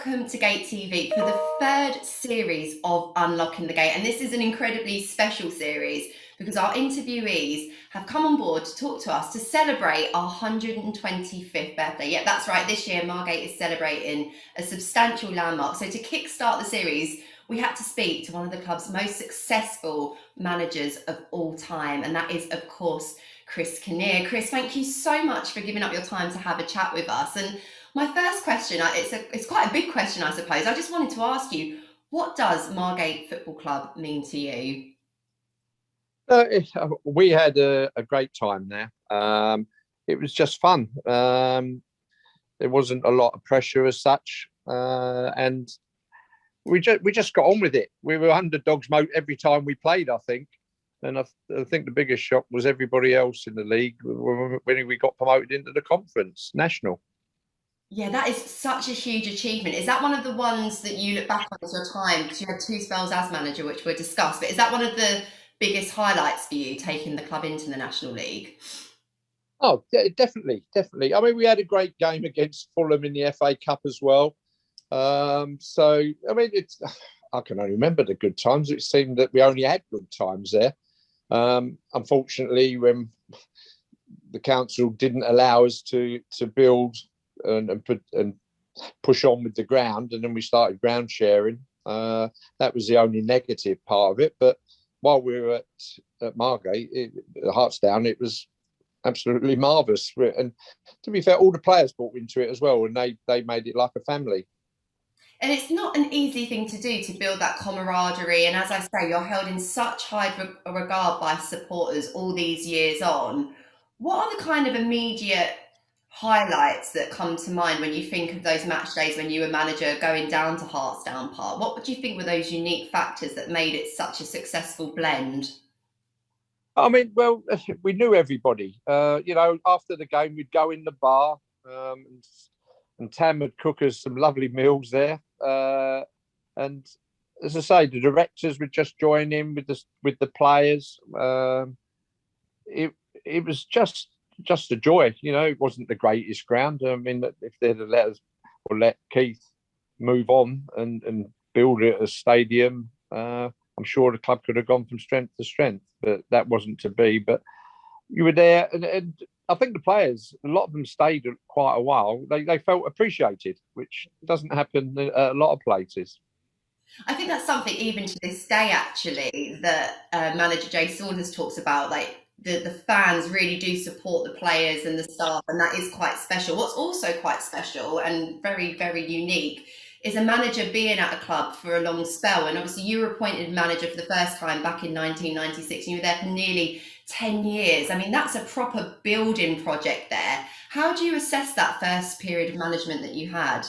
welcome to Gate TV for the third series of Unlocking the Gate. And this is an incredibly special series because our interviewees have come on board to talk to us to celebrate our 125th birthday. Yeah, that's right. This year, Margate is celebrating a substantial landmark. So to kickstart the series, we had to speak to one of the club's most successful managers of all time. And that is, of course, Chris Kinnear. Chris, thank you so much for giving up your time to have a chat with us. And my first question, it's quite a big question, I suppose. I just wanted to ask you, what does Margate Football Club mean to you? We had a great time there. It was just fun. There wasn't a lot of pressure as such, and we just got on with it. We were underdogs every time we played, I think. And I think the biggest shock was everybody else in the league when we got promoted into the conference, national. Yeah, that is such a huge achievement. Is that one of the ones that you look back on as your time? Because you had 2 spells as manager, which were discussed. But is that one of the biggest highlights for you, taking the club into the National League? Oh, definitely. I mean, we had a great game against Fulham in the FA Cup as well. So, I mean, I can only remember the good times. It seemed that we only had good times there. Unfortunately, when the council didn't allow us to build and push on with the ground, and then we started ground sharing. That was the only negative part of it. But while we were at Margate, at Hartsdown, it was absolutely marvellous. And to be fair, all the players bought into it as well, and they made it like a family. And it's not an easy thing to do, to build that camaraderie. And as I say, you're held in such high regard by supporters all these years on. What are the kind of immediate highlights that come to mind when you think of those match days when you were manager going down to Hartsdown Park? What would you think were those unique factors that made it such a successful blend? I mean, well, we knew everybody. After the game, we'd go in the bar, and Tam would cook us some lovely meals there. And as I say, the directors would just join in with the players. It was just a joy. It wasn't the greatest ground. I mean, if they'd have let us or let Keith move on and build it as a stadium, I'm sure the club could have gone from strength to strength, but that wasn't to be. But you were there, and I think the players, a lot of them stayed quite a while. They felt appreciated, which doesn't happen at a lot of places. I think that's something even to this day, actually, that manager Jay Saunders talks about. Like the fans really do support the players and the staff, and that is quite special. What's also quite special and very, very unique is a manager being at a club for a long spell. And obviously you were appointed manager for the first time back in 1996, and you were there for nearly 10 years. I mean, that's a proper building project there. How do you assess that first period of management that you had?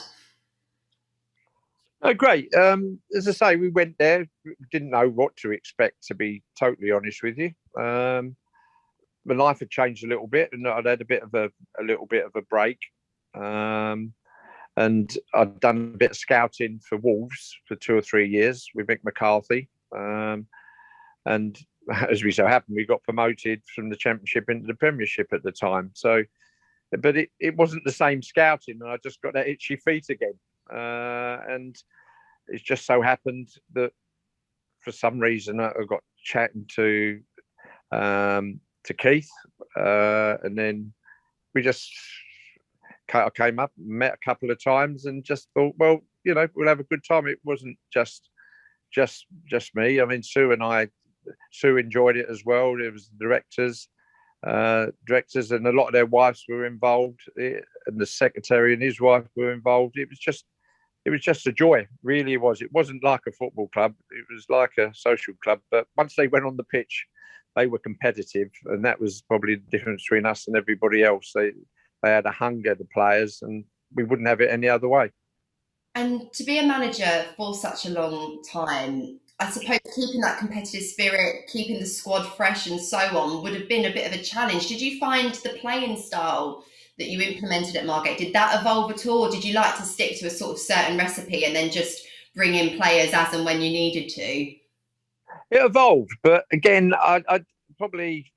Oh, great. As I say, we went there, didn't know what to expect, to be totally honest with you. My life had changed a little bit, and I'd had a little bit of a break. And I'd done a bit of scouting for Wolves for 2 or 3 years with Mick McCarthy. And as we so happened, we got promoted from the Championship into the Premiership at the time. So, but it wasn't the same scouting, and I just got that itchy feet again. And it just so happened that for some reason I got chatting to Keith, and then I came up, met a couple of times, and just thought, well, we'll have a good time. It wasn't just me. I mean, Sue enjoyed it as well. There was directors, and a lot of their wives were involved, and the secretary and his wife were involved. It was just a joy, really. It was. It wasn't like a football club. It was like a social club. But once they went on the pitch, they were competitive, and that was probably the difference between us and everybody else. They had a hunger, the players, and we wouldn't have it any other way. And to be a manager for such a long time, I suppose keeping that competitive spirit, keeping the squad fresh and so on would have been a bit of a challenge. Did you find the playing style that you implemented at Margate, did that evolve at all? Or did you like to stick to a sort of certain recipe and then just bring in players as and when you needed to? It evolved, but again, I'd probably,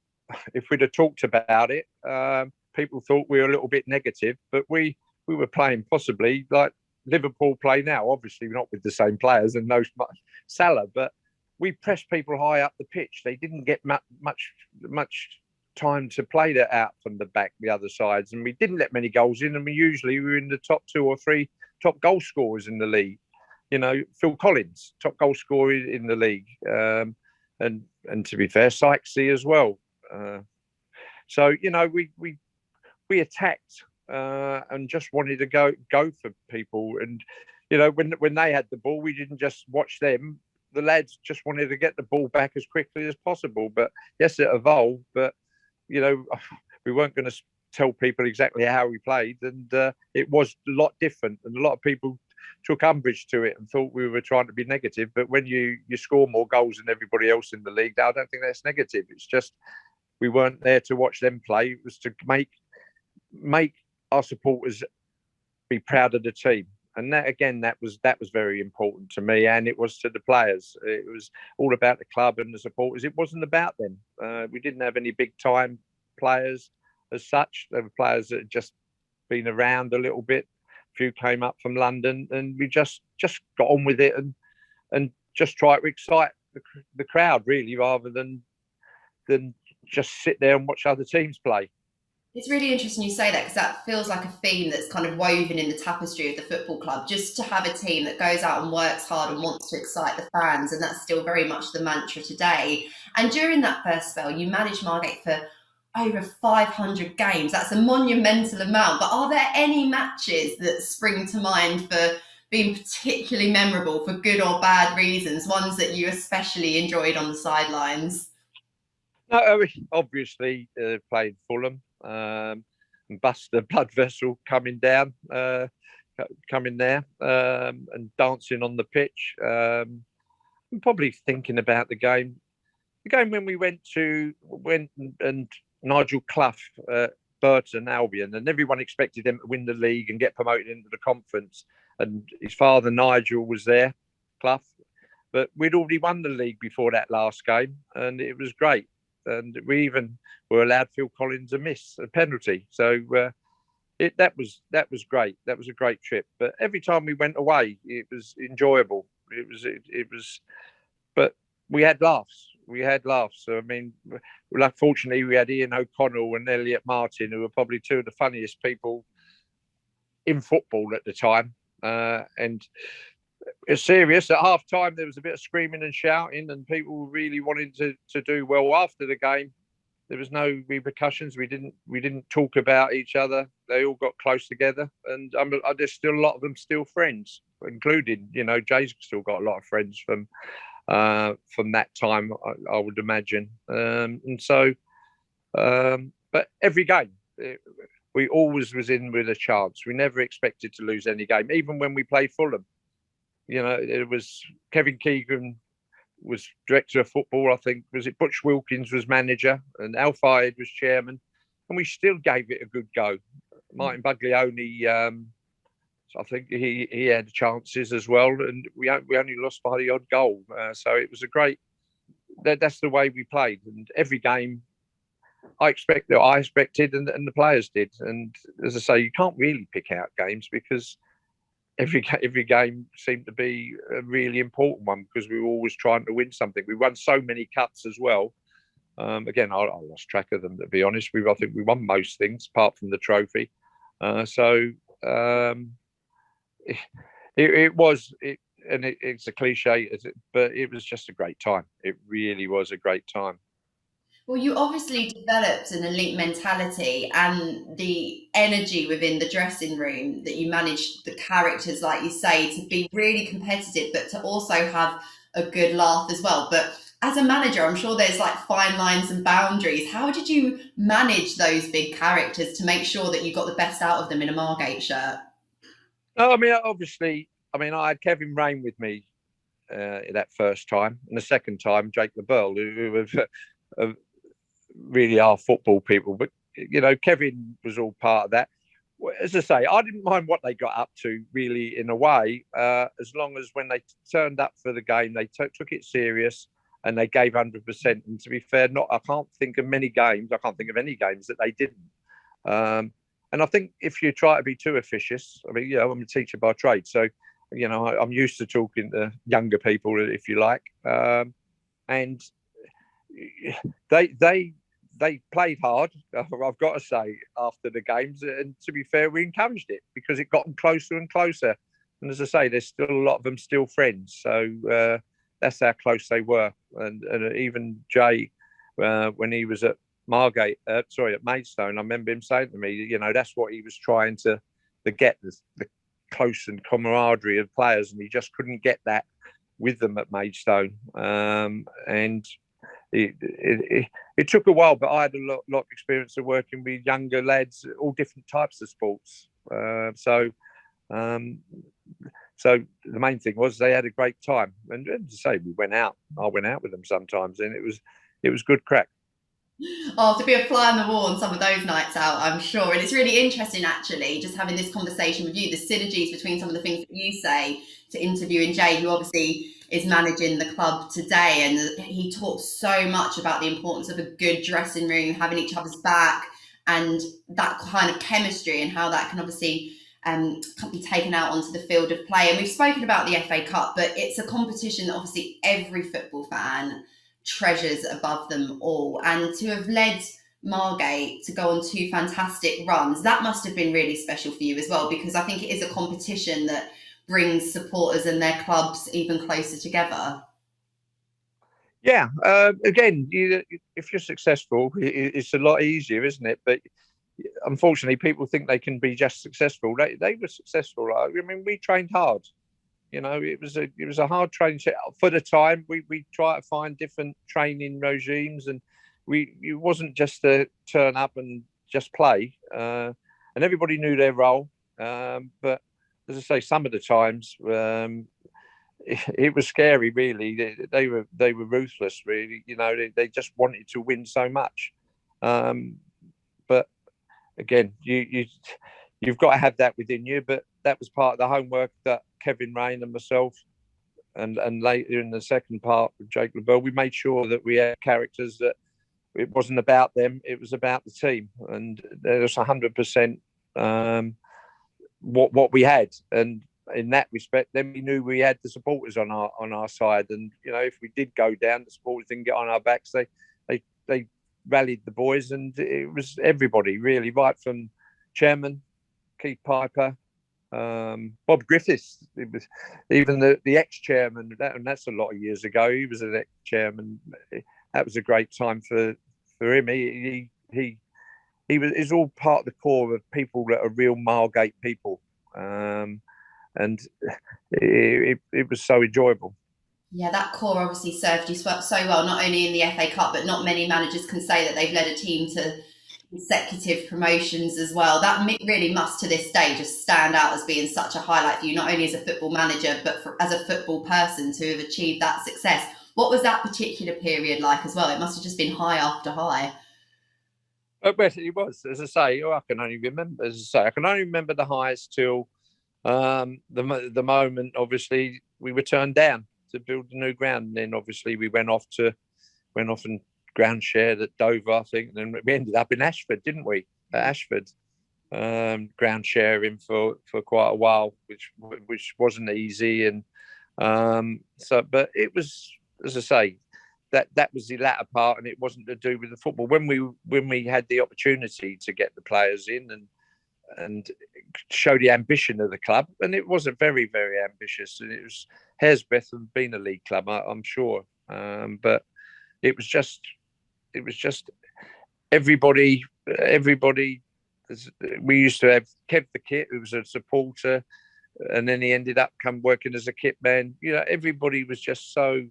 if we'd have talked about it, people thought we were a little bit negative, but we were playing possibly like Liverpool play now. Obviously, not with the same players and no Salah, but we pressed people high up the pitch. They didn't get much time to play that out from the back, the other sides, and we didn't let many goals in. And we were in the top 2 or 3 top goal scorers in the league. You know, Phil Collins, top goal scorer in the league, and to be fair, Sykesy as well. So you know, we attacked and just wanted to go for people. And you know, when they had the ball, we didn't just watch them. The lads just wanted to get the ball back as quickly as possible. But yes, it evolved. But you know, we weren't going to tell people exactly how we played, and it was a lot different. And a lot of people took umbrage to it and thought we were trying to be negative. But when you score more goals than everybody else in the league, I don't think that's negative. It's just we weren't there to watch them play. It was to make our supporters be proud of the team. And that was very important to me, and it was to the players. It was all about the club and the supporters. It wasn't about them. We didn't have any big time players as such. There were players that had just been around a little bit. A few came up from London, and we just got on with it and just try to excite the crowd, really, rather than just sit there and watch other teams play. It's really interesting you say that, because that feels like a theme that's kind of woven in the tapestry of the football club, just to have a team that goes out and works hard and wants to excite the fans. And that's still very much the mantra today. And during that first spell, you managed Margate for over 500 games. That's a monumental amount. But are there any matches that spring to mind for being particularly memorable for good or bad reasons, ones that you especially enjoyed on the sidelines? No, obviously played Fulham. And bust the blood vessel coming there and dancing on the pitch. I'm probably thinking about the game when we went and Nigel Clough, Burton Albion, and everyone expected them to win the league and get promoted into the conference. And his father Nigel was there, Clough, but we'd already won the league before that last game, and it was great. And we even were allowed Phil Collins a penalty. So that was great. That was a great trip. But every time we went away, it was enjoyable. It was, but we had laughs. So I mean, fortunately, we had Ian O'Connell and Elliot Martin, who were probably 2 of the funniest people in football at the time. And it's serious. At half time, there was a bit of screaming and shouting, and people really wanted to do well after the game. There was no repercussions. We didn't talk about each other. They all got close together, and there's still a lot of them still friends, including, you know, Jay's still got a lot of friends from that time, I would imagine. But every game, we always was in with a chance. We never expected to lose any game, even when we played Fulham. You know, it was Kevin Keegan was director of football. I think, was it Butch Wilkins was manager and Al Fayed was chairman, and we still gave it a good go. Martin Buglioni, I think he had chances as well, and we only lost by the odd goal. So it was a great. That's the way we played, and every game I expected, and the players did. And as I say, you can't really pick out games because every game seemed to be a really important one, because we were always trying to win something. We won so many cups as well. Again, I lost track of them, to be honest. I think we won most things apart from the trophy. It's a cliche, but it was just a great time. It really was a great time. Well, you obviously developed an elite mentality and the energy within the dressing room, that you managed the characters, like you say, to be really competitive, but to also have a good laugh as well. But as a manager, I'm sure there's like fine lines and boundaries. How did you manage those big characters to make sure that you got the best out of them in a Margate shirt? No, I mean, obviously, I had Kevin Rain with me that first time, and the second time, Jake LaBelle, who was really are football people. But, you know, Kevin was all part of that. As I say, I didn't mind what they got up to, really, in a way, as long as when they turned up for the game, they took it serious and they gave 100%. And to be fair, I can't think of any games that they didn't. And I think if you try to be too officious, I mean, I'm a teacher by trade, so I'm used to talking to younger people, if you like, and they they they played hard. I've got to say, after the games, and to be fair, we encouraged it because it got them closer and closer. And as I say, there's still a lot of them still friends. So that's how close they were. And even Jay, when he was at at Maidstone, I remember him saying to me, that's what he was trying to get the close and camaraderie of players, and he just couldn't get that with them at Maidstone. And it took a while, but I had a lot of experience of working with younger lads, all different types of sports. So the main thing was they had a great time, and to say I went out with them sometimes, and it was good crack. Oh, to be a fly on the wall on some of those nights out, I'm sure. And it's really interesting, actually, just having this conversation with you, the synergies between some of the things that you say to interviewing Jay, who obviously is managing the club today. And he talks so much about the importance of a good dressing room, having each other's back, and that kind of chemistry, and how that can obviously be taken out onto the field of play. And we've spoken about the FA Cup, but it's a competition that obviously every football fan treasures above them all. And to have led Margate to go on 2 fantastic runs, that must have been really special for you as well, because I think it is a competition that brings supporters and their clubs even closer together. Yeah, again, if you're successful, it's a lot easier, isn't it? But unfortunately, people think they can be just successful. They were successful. I mean, we trained hard. It was a hard training set for the time. We try to find different training regimes, and it wasn't just to turn up and just play. And everybody knew their role. But as I say, some of the times it was scary. Really, they were ruthless. Really, they just wanted to win so much. But again, you've got to have that within you. But that was part of the homework that Kevin Rain and myself, and later in the second part with Jake LaBelle, we made sure that we had characters that it wasn't about them, it was about the team, and there's 100% what we had. And in that respect, then we knew we had the supporters on our side, and if we did go down, the supporters didn't get on our backs. They rallied the boys, and it was everybody really, right from chairman Keith Piper, Bob Griffiths. It was even the ex-chairman, and that's a lot of years ago. He was an ex-chairman. That was a great time for him. He was all part of the core of people that are real Margate people, and it was so enjoyable. Yeah, that core obviously served you so well, not only in the FA Cup, but not many managers can say that they've led a team to consecutive promotions as well. That really must, to this day, just stand out as being such a highlight for you, not only as a football manager, but as a football person to have achieved that success. What was that particular period like as well? It must have just been high after high. But it was, as I say, I can only remember the highs till the moment. Obviously, we were turned down to build the new ground, and then obviously we went off and ground shared at Dover, I think, and then we ended up in Ashford, didn't we? At Ashford, ground sharing for quite a while, which wasn't easy, and but it was, as I say, that was the latter part, and it wasn't to do with the football. When we had the opportunity to get the players in and show the ambition of the club, and it was a very, very ambitious, and it was hair's breadth of being a league club, I'm sure, but it was just everybody. We used to have Kev the Kit, who was a supporter, and then he ended up working as a kit man. Everybody was just so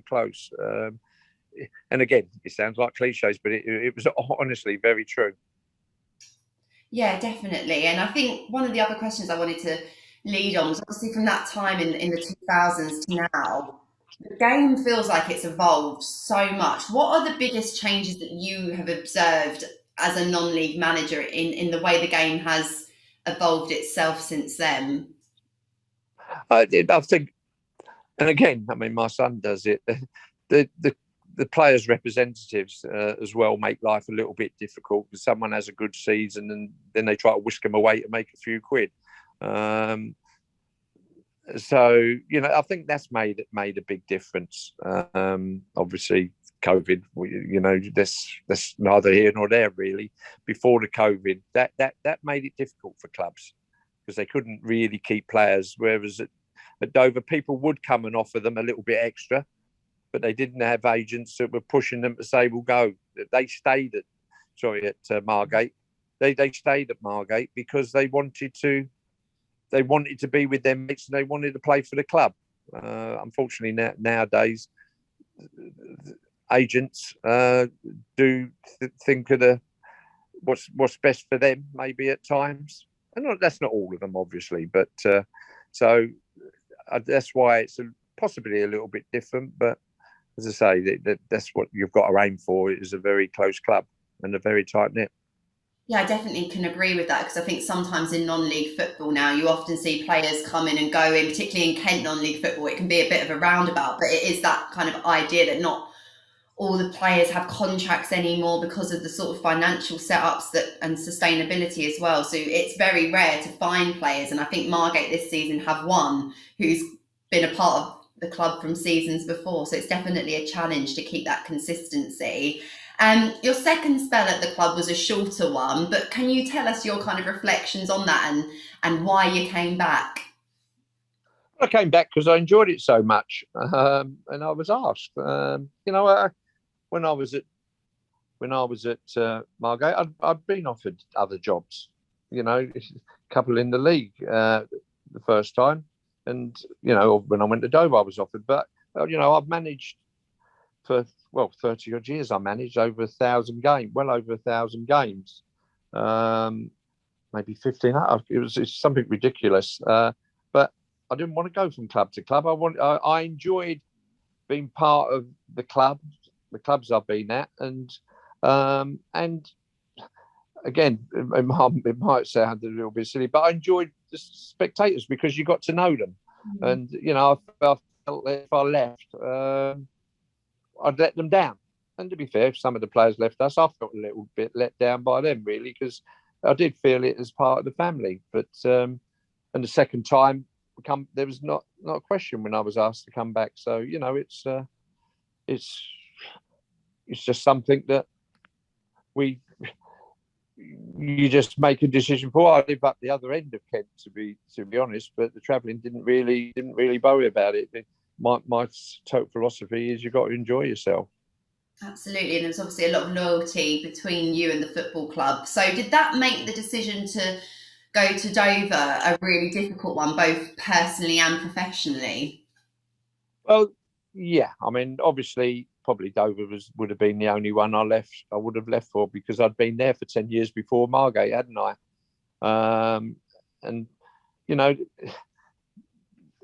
close. And again, it sounds like cliches, but it was honestly very true. Yeah, definitely. And I think one of the other questions I wanted to lead on was obviously from that time in the 2000s to now, the game feels like it's evolved so much. What are the biggest changes that you have observed as a non-league manager in the way the game has evolved itself since then? I think, and again, I mean, my son does it. The the players' representatives as well make life a little bit difficult because someone has a good season and then they try to whisk them away to make a few quid. So I think that's made a big difference. Obviously, COVID, that's neither here nor there really. Before the COVID, that made it difficult for clubs because they couldn't really keep players. Whereas at Dover, people would come and offer them a little bit extra, but they didn't have agents that were pushing them to say, "We'll go." They stayed at Margate. They stayed at Margate because they wanted to be with their mates and they wanted to play for the club. Unfortunately, nowadays, agents do think of what's best for them, maybe at times. And that's not all of them, obviously, but so that's why it's possibly a little bit different. But as I say, that's what you've got to aim for. It is a very close club and a very tight knit. Yeah, I definitely can agree with that because I think sometimes in non-league football now you often see players come in and go in, particularly in Kent non-league football. It can be a bit of a roundabout, but it is that kind of idea that not all the players have contracts anymore because of the sort of financial setups and sustainability as well. So it's very rare to find players, and I think Margate this season have one who's been a part of the club from seasons before. So it's definitely a challenge to keep that consistency. Your second spell at the club was a shorter one, but can you tell us your kind of reflections on that and why you came back? I came back because I enjoyed it so much, and I was asked. When I was at Margate, I'd been offered other jobs. A couple in the league the first time, and when I went to Dover, I was offered. But I've managed for 30 odd years. I managed over 1,000 games, well over 1,000 games, maybe 15. It's something ridiculous, but I didn't want to go from club to club. I enjoyed being part of the clubs I've been at, and again, it might sound a little bit silly, but I enjoyed the spectators because you got to know them, and I felt that if I left, I'd let them down. And to be fair, if some of the players left us, I felt a little bit let down by them, really, because I did feel it as part of the family. But and the second time, there was not a question when I was asked to come back. So it's just something that you just make a decision for. I live up the other end of Kent, to be honest, but the travelling didn't really worry about it. My total philosophy is you've got to enjoy yourself. Absolutely, and there's obviously a lot of loyalty between you and the football club. So did that make the decision to go to Dover a really difficult one, both personally and professionally? Well, yeah. I mean, obviously, probably Dover would have been the only one I would have left for because I'd been there for 10 years before Margate, hadn't I? And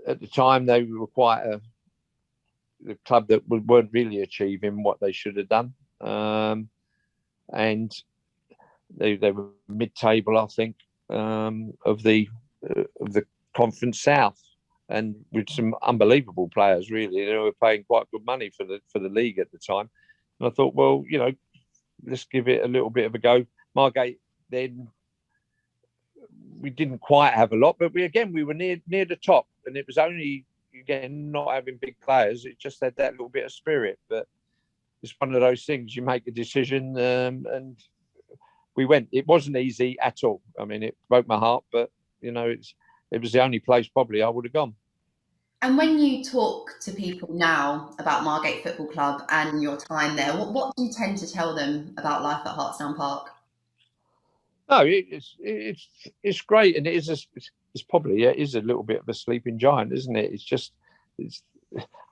at the time they were quite the club that weren't really achieving what they should have done, and they were mid-table, I think, of the Conference South, and with some unbelievable players. Really, they were paying quite good money for the league at the time. And I thought, well, let's give it a little bit of a go. Margate then. We didn't quite have a lot, but we were near the top, and it was only, again, not having big players. It just had that little bit of spirit. But it's one of those things. You make a decision, and we went. It wasn't easy at all. I mean, it broke my heart, but it was the only place probably I would have gone. And when you talk to people now about Margate Football Club and your time there, what do you tend to tell them about life at Hartsdown Park? No, it's great, and it's probably a little bit of a sleeping giant, isn't it? It's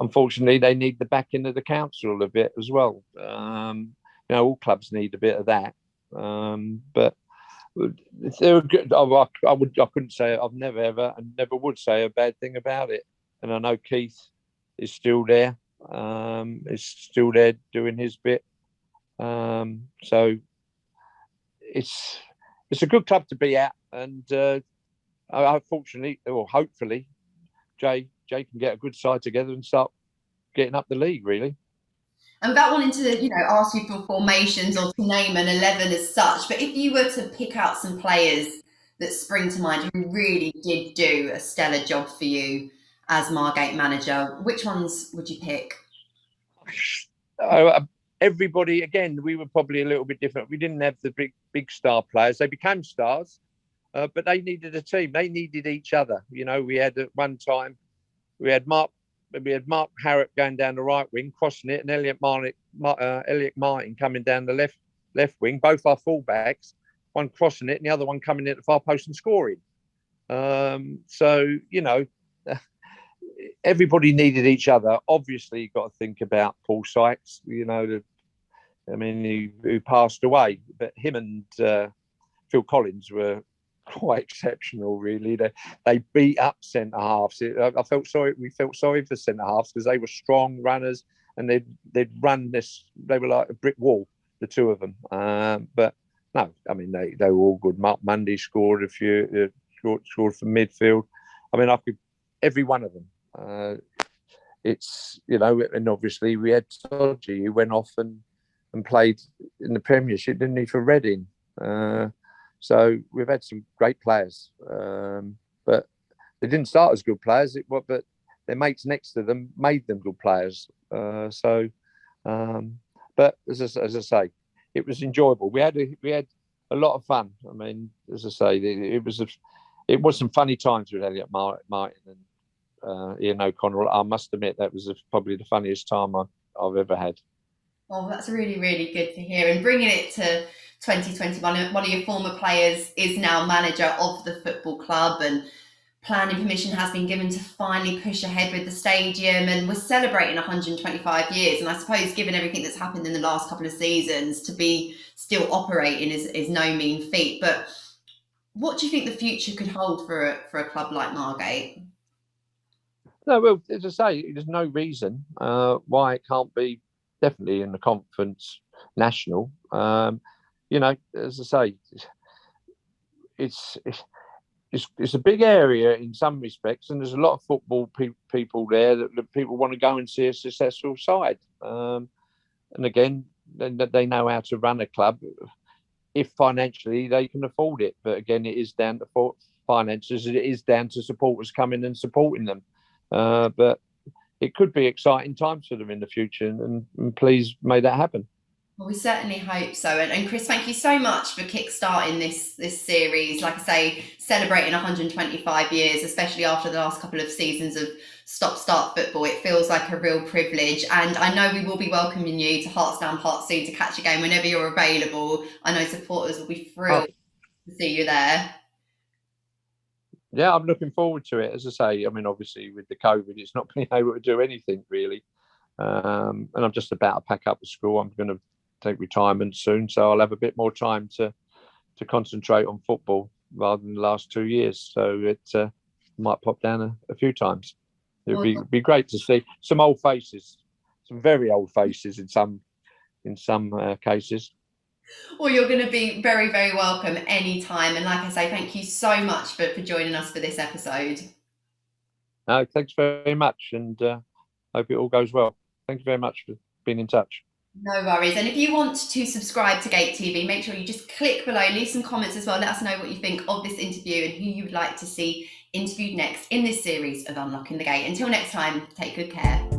unfortunately they need the backing of the council a bit as well. All clubs need a bit of that, but they're good. I couldn't say I've never ever and never would say a bad thing about it. And I know Keith is still there. Is still there doing his bit. So it's a good club to be at, and hopefully, Jay can get a good side together and start getting up the league, really. And without wanting to, ask you for formations or to name an 11 as such, but if you were to pick out some players that spring to mind who really did do a stellar job for you as Margate manager, which ones would you pick? Uh, Everybody, again, we were probably a little bit different. We didn't have the big star players. They became stars, but they needed a team. They needed each other. We had at one time we had Mark Harrop going down the right wing, crossing it, and Elliot Martin coming down the left wing. Both our fullbacks, one crossing it, and the other one coming in at the far post and scoring. So everybody needed each other. Obviously, you've got to think about Paul Sykes. Who passed away, but him and Phil Collins were quite exceptional, really. They beat up centre halves. We felt sorry for centre halves because they were strong runners and they'd run this. They were like a brick wall, the two of them. But no, they were all good. Mark Mundy scored a few, scored from midfield. Every one of them. And obviously we had Todgy who went off and played in the Premiership, didn't he, for Reading? So we've had some great players, but they didn't start as good players. But their mates next to them made them good players. But as I say, it was enjoyable. We had a lot of fun. As I say, it was some funny times with Elliot Martin and Ian O'Connell. I must admit that was probably the funniest time I've ever had. Oh, that's really, really good to hear. And bringing it to 2021, one of your former players is now manager of the football club, and planning permission has been given to finally push ahead with the stadium, and we're celebrating 125 years. And I suppose, given everything that's happened in the last couple of seasons, to be still operating is no mean feat. But what do you think the future could hold for a club like Margate? No, well, as I say, there's no reason why it can't be definitely in the conference national. As I say, it's a big area in some respects, and there's a lot of football people there that people want to go and see a successful side. And again, they know how to run a club if financially they can afford it. But again, it is down to finances. It is down to supporters coming and supporting them. But it could be exciting times for them in the future, and please may that happen. Well, we certainly hope so. And Chris, thank you so much for kickstarting this series. Like I say, celebrating 125 years, especially after the last couple of seasons of stop-start football. It feels like a real privilege. And I know we will be welcoming you to Hartsdown Park soon to catch a game whenever you're available. I know supporters will be thrilled to see you there. Yeah, I'm looking forward to it. As I say, obviously with the COVID, it's not being able to do anything really. And I'm just about to pack up the school. I'm going to take retirement soon, so I'll have a bit more time to concentrate on football rather than the last 2 years. So it might pop down a few times. It would be great to see some old faces, some very old faces in some cases. Well, you're going to be very, very welcome anytime. And like I say, thank you so much for joining us for this episode. No, thanks very much, and hope it all goes well. Thank you very much for being in touch. No worries. And if you want to subscribe to Gate TV, make sure you just click below, leave some comments as well. Let us know what you think of this interview and who you would like to see interviewed next in this series of Unlocking the Gate. Until next time, take good care.